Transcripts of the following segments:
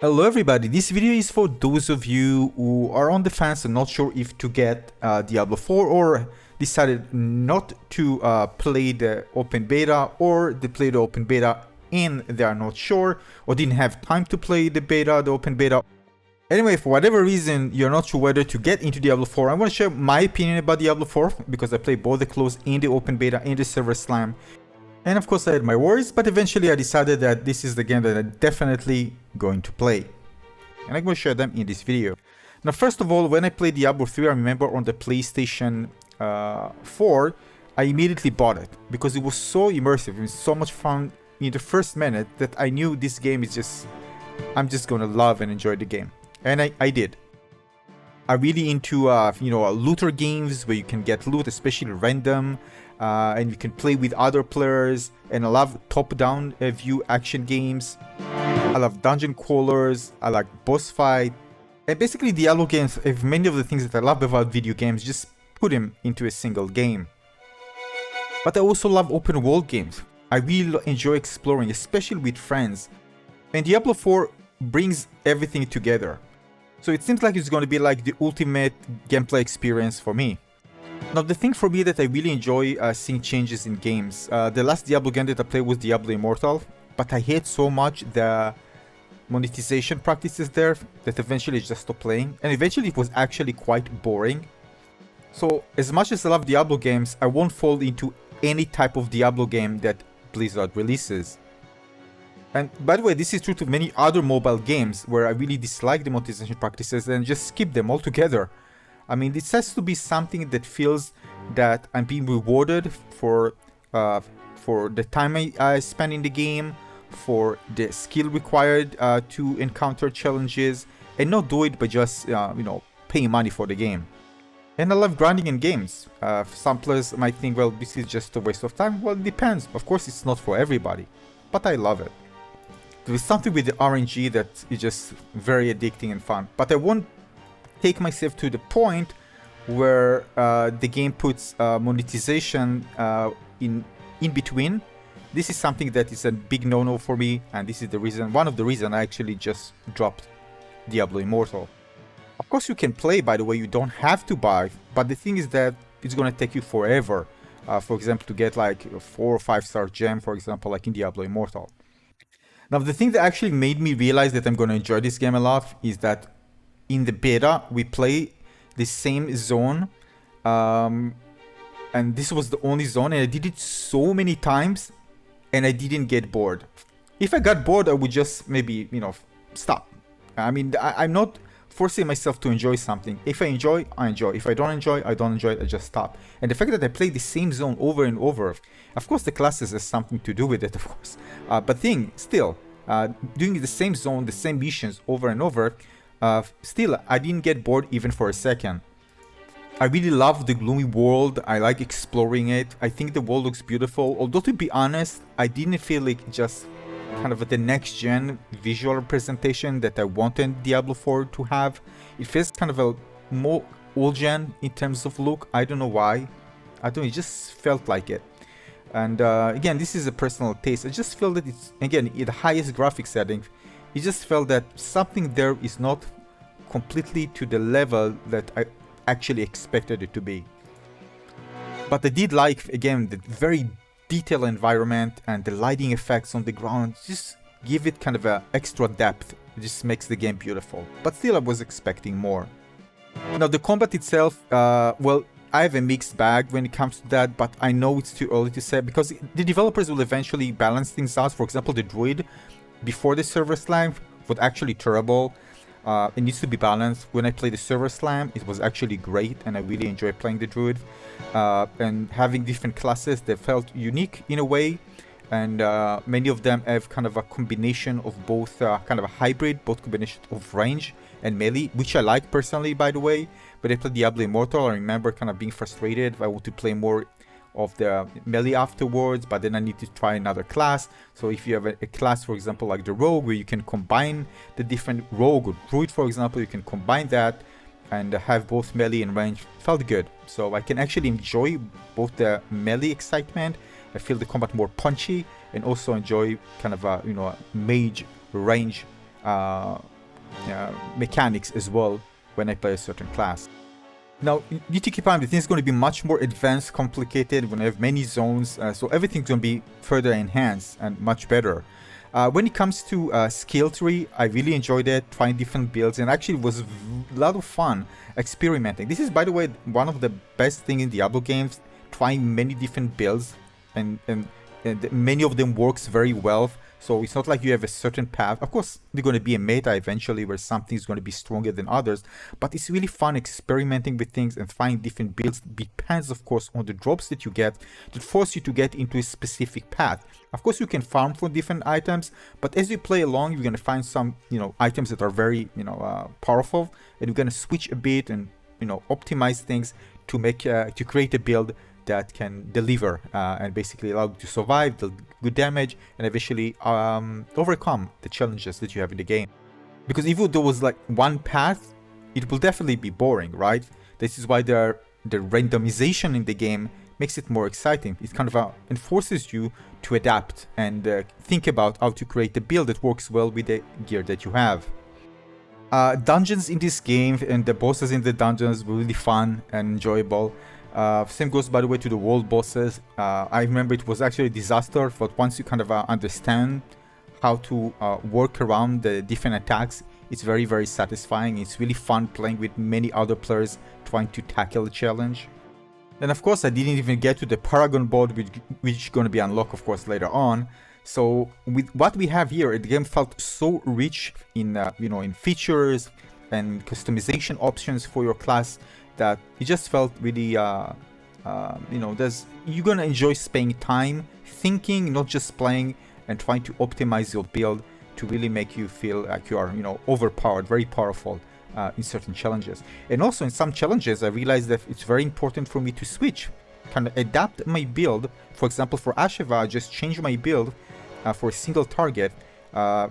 Hello everybody, this video is for those of you who are on the fence and not sure if to get Diablo 4 or decided not to play the open beta, or they play the open beta and they are not sure or didn't have time to play the open beta. Anyway, for whatever reason you're not sure whether to get into Diablo 4, I want to share my opinion about Diablo 4 because I played both the closed and the open beta and the server slam. And of course I had my worries, but eventually I decided that this is the game that I'm definitely going to play. And I'm going to share them in this video. Now first of all, when I played Diablo 3, I remember on the PlayStation 4, I immediately bought it because it was so immersive and so much fun in the first minute that I knew this game is just, I'm just going to love and enjoy the game. And I did. I'm really into looter games where you can get loot, especially random, and you can play with other players. And I love top-down view action games. I love dungeon crawlers. I like boss fight. And basically, Diablo games have many of the things that I love about video games. Just put them into a single game. But I also love open world games. I really enjoy exploring, especially with friends. And Diablo 4 brings everything together. So it seems like it's going to be like the ultimate gameplay experience for me. Now the thing for me that I really enjoy seeing changes in games. The last Diablo game that I played was Diablo Immortal, but I hate so much the monetization practices there that eventually I just stopped playing, and eventually it was actually quite boring. So as much as I love Diablo games, I won't fall into any type of Diablo game that Blizzard releases. And by the way, this is true to many other mobile games where I really dislike the monetization practices and just skip them altogether. I mean, it has to be something that feels that I'm being rewarded for the time I spend in the game, for the skill required to encounter challenges, and not do it by just paying money for the game. And I love grinding in games. Some players might think, well, this is just a waste of time. Well, it depends. Of course, it's not for everybody, but I love it. There is something with the RNG that is just very addicting and fun, but I won't take myself to the point where the game puts monetization in between. This is something that is a big no-no for me, and this is the reason, one of the reasons I actually just dropped Diablo Immortal. Of course you can play, by the way, you don't have to buy, but the thing is that it's gonna take you forever, for example, to get like a 4 or 5 star gem, for example, like in Diablo Immortal. Now the thing that actually made me realize that I'm gonna enjoy this game a lot is that in the beta we play the same zone, and this was the only zone, and I did it so many times and I didn't get bored. If I got bored, I would just maybe stop. I mean, I'm not forcing myself to enjoy something. If I enjoy, I enjoy. If I don't enjoy, I don't enjoy it, I just stop. And the fact that I play the same zone over and over, of course the classes has something to do with it, of course, but still doing the same zone, the same missions over and over, still I didn't get bored even for a second. I really love the gloomy world. I like exploring it. I think the world looks beautiful, although to be honest, I didn't feel like just kind of the next gen visual representation that I wanted Diablo 4 to have. It feels kind of a more old gen in terms of look. I don't know why. I don't know, it just felt like it. And again, this is a personal taste. I just feel that it's, again, in the highest graphic setting, it just felt that something there is not completely to the level that I actually expected it to be. But I did like, again, the very detailed environment and the lighting effects on the ground just give it kind of a extra depth. It just makes the game beautiful. But still I was expecting more. Now the combat itself, well, I have a mixed bag when it comes to that, but I know it's too early to say because the developers will eventually balance things out. For example, the druid before the server slam was actually terrible. It needs to be balanced. When I played the server slam, it was actually great and I really enjoyed playing the druid. And having different classes that felt unique in a way, and many of them have kind of a combination of both, kind of a hybrid, both combination of range and melee, which I like personally, by the way. But I played Diablo Immortal, I remember kind of being frustrated. I want to play more of the melee afterwards, but then I need to try another class. So if you have a class, for example, like the rogue, where you can combine the different rogue or druid, for example, you can combine that and have both melee and range, felt good. So I can actually enjoy both the melee excitement, I feel the combat more punchy, and also enjoy kind of a mage range mechanics as well when I play a certain class. Now, you need to keep in mind that things is going to be much more advanced, complicated, when I have many zones, so everything's going to be further enhanced and much better. When it comes to skill tree, I really enjoyed it, trying different builds, and actually it was a lot of fun experimenting. This is, by the way, one of the best things in Diablo games, trying many different builds, and many of them works very well. So it's not like you have a certain path. Of course, there's going to be a meta eventually where something is going to be stronger than others, but it's really fun experimenting with things and finding different builds. Depends, of course, on the drops that you get that force you to get into a specific path. Of course, you can farm for different items, but as you play along, you're going to find some, items that are very, powerful, and you're going to switch a bit and, optimize things to make to create a build that can deliver and basically allow you to survive, deal good damage, and eventually overcome the challenges that you have in the game. Because if there was like one path, it will definitely be boring, right? This is why the randomization in the game makes it more exciting. It kind of enforces you to adapt and think about how to create a build that works well with the gear that you have. Dungeons in this game and the bosses in the dungeons were really fun and enjoyable. Same goes, by the way, to the world bosses. I remember it was actually a disaster, but once you kind of understand how to work around the different attacks, it's very, very satisfying. It's really fun playing with many other players trying to tackle the challenge. And of course, I didn't even get to the Paragon board, which is going to be unlocked, of course, later on. So with what we have here, the game felt so rich in, in features and customization options for your class, that it just felt really, you're gonna enjoy spending time thinking, not just playing, and trying to optimize your build to really make you feel like you are, overpowered, very powerful in certain challenges. And also in some challenges, I realized that it's very important for me to switch, kind of adapt my build. For example, for Asheva, I just changed my build for a single target,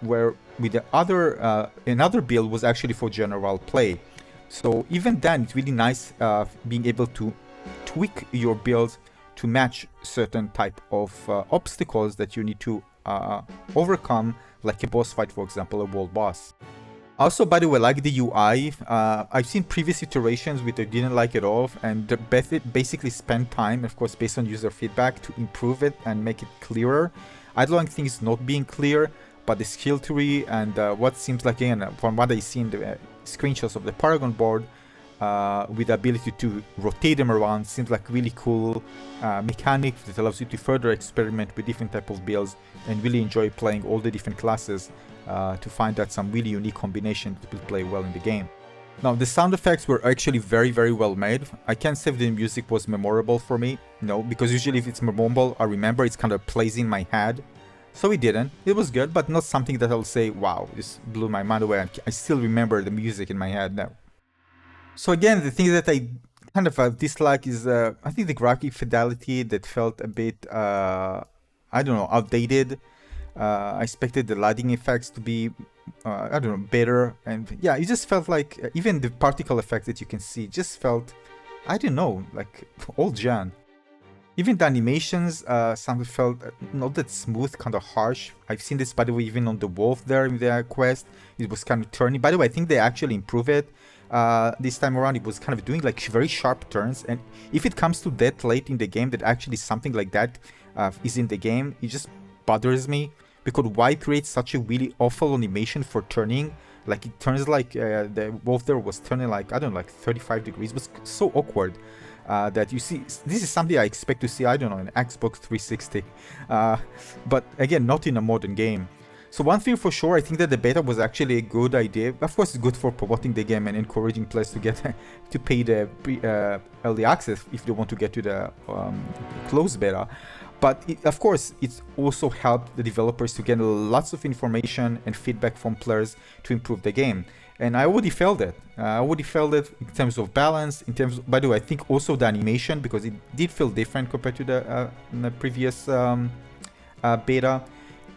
where with the other, another build was actually for general play. So even then, it's really nice being able to tweak your build to match certain type of obstacles that you need to overcome, like a boss fight, for example, a world boss. Also, by the way, like the UI, I've seen previous iterations which I didn't like at all, and basically spend time, of course, based on user feedback to improve it and make it clearer. I don't like things not being clear, but the skill tree and what seems like, again, from what I see in the screenshots of the Paragon board, with the ability to rotate them around, seems like really cool mechanic that allows you to further experiment with different type of builds and really enjoy playing all the different classes to find out some really unique combinations that will play well in the game. Now, the sound effects were actually very, very well made. I can't say if the music was memorable for me, because usually if it's memorable, I remember it's kind of plays in my head. So it didn't. It was good, but not something that I'll say, wow, this blew my mind away. I still remember the music in my head now. So again, the thing that I kind of dislike is, I think the graphic fidelity that felt a bit, I don't know, outdated. I expected the lighting effects to be, I don't know, better. And yeah, it just felt like, even the particle effects that you can see just felt, I don't know, like old gen. Even the animations, some felt not that smooth, kind of harsh. I've seen this, by the way, even on the wolf there in the quest. It was kind of turning. By the way, I think they actually improved it. This time around, it was kind of doing like very sharp turns. And if it comes to that late in the game, that actually something like that is in the game, it just bothers me. Because why create such a really awful animation for turning? Like it turns like the wolf there was turning like, I don't know, like 35 degrees. It was so awkward. That you see, this is something I expect to see, I don't know, in Xbox 360, but again, not in a modern game. So one thing for sure, I think that the beta was actually a good idea. Of course, it's good for promoting the game and encouraging players to get to pay the early access if they want to get to the closed beta. But of course, it's also helped the developers to get lots of information and feedback from players to improve the game. And I already felt it. I already felt it in terms of balance, in terms of, by the way, I think also the animation, because it did feel different compared to the previous beta.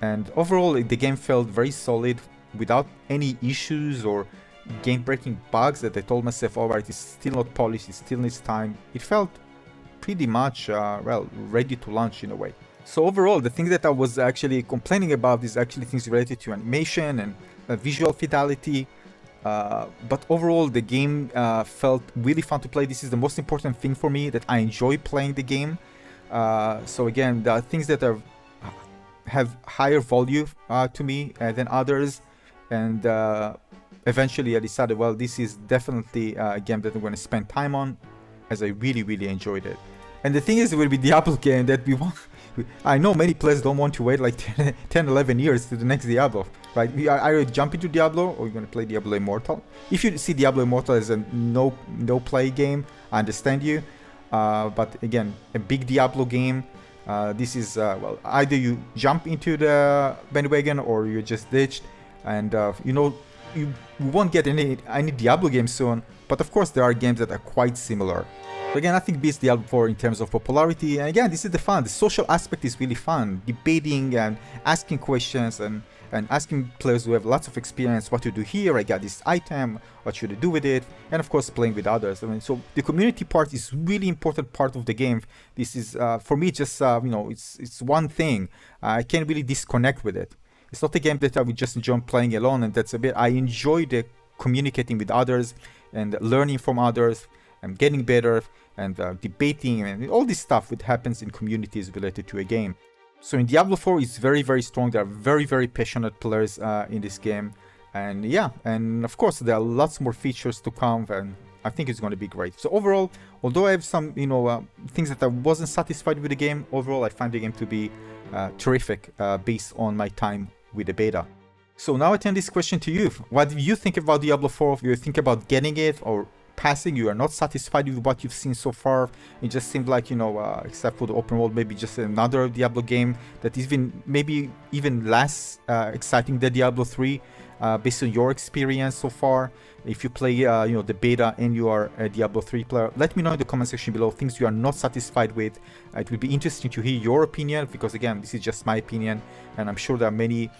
And overall, the game felt very solid without any issues or game-breaking bugs that I told myself, alright, it's still not polished, it still needs time. It felt pretty much, ready to launch in a way. So overall, the thing that I was actually complaining about is actually things related to animation and visual fidelity. But overall, the game felt really fun to play. This is the most important thing for me, that I enjoy playing the game. So again, there are things that have higher value to me than others, and eventually I decided, well, this is definitely a game that I'm going to spend time on, as I really enjoyed it. And the thing is, it will be Diablo game that we want. I know many players don't want to wait like 10, 11 years to the next Diablo, right? We either jump into Diablo or you're going to play Diablo Immortal. If you see Diablo Immortal as a no play game, I understand you. But again, a big Diablo game. This is, well, either you jump into the bandwagon or you just ditched. And, you know, you won't get any Diablo game soon. But of course, there are games that are quite similar. So again, I think beats Diablo 4 in terms of popularity. And again, this is the fun. The social aspect is really fun. Debating and asking questions and asking players who have lots of experience what to do here. I got this item. What should I do with it? And of course, playing with others. I mean, so the community part is really important part of the game. This is, for me, just, you know, it's one thing. I can't really disconnect with it. It's not a game that I would just enjoy playing alone, and that's a bit. I enjoy the communicating with others and learning from others and getting better and debating and all this stuff that happens in communities related to a game. So in Diablo 4, it's very strong. There are very passionate players in this game, and yeah, and of course there are lots more features to come, and I think it's going to be great. So overall, although I have some, you know, things that I wasn't satisfied with the game, overall I find the game to be terrific based on my time with the beta. So now I turn this question to you. What do you think about Diablo 4? Do you think about getting it or passing? You are not satisfied with what you've seen so far? It just seemed like, you know, except for the open world, maybe just another Diablo game that is maybe even less exciting than Diablo 3 based on your experience so far. If you play, you know, the beta and you are a Diablo 3 player, let me know in the comment section below things you are not satisfied with. It would be interesting to hear your opinion, because again, this is just my opinion, and I'm sure there are many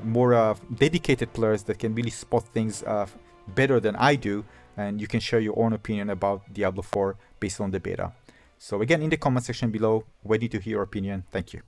more dedicated players that can really spot things better than I do, and you can share your own opinion about Diablo 4 based on the beta. So again, in the comment section below, waiting to hear your opinion. Thank you.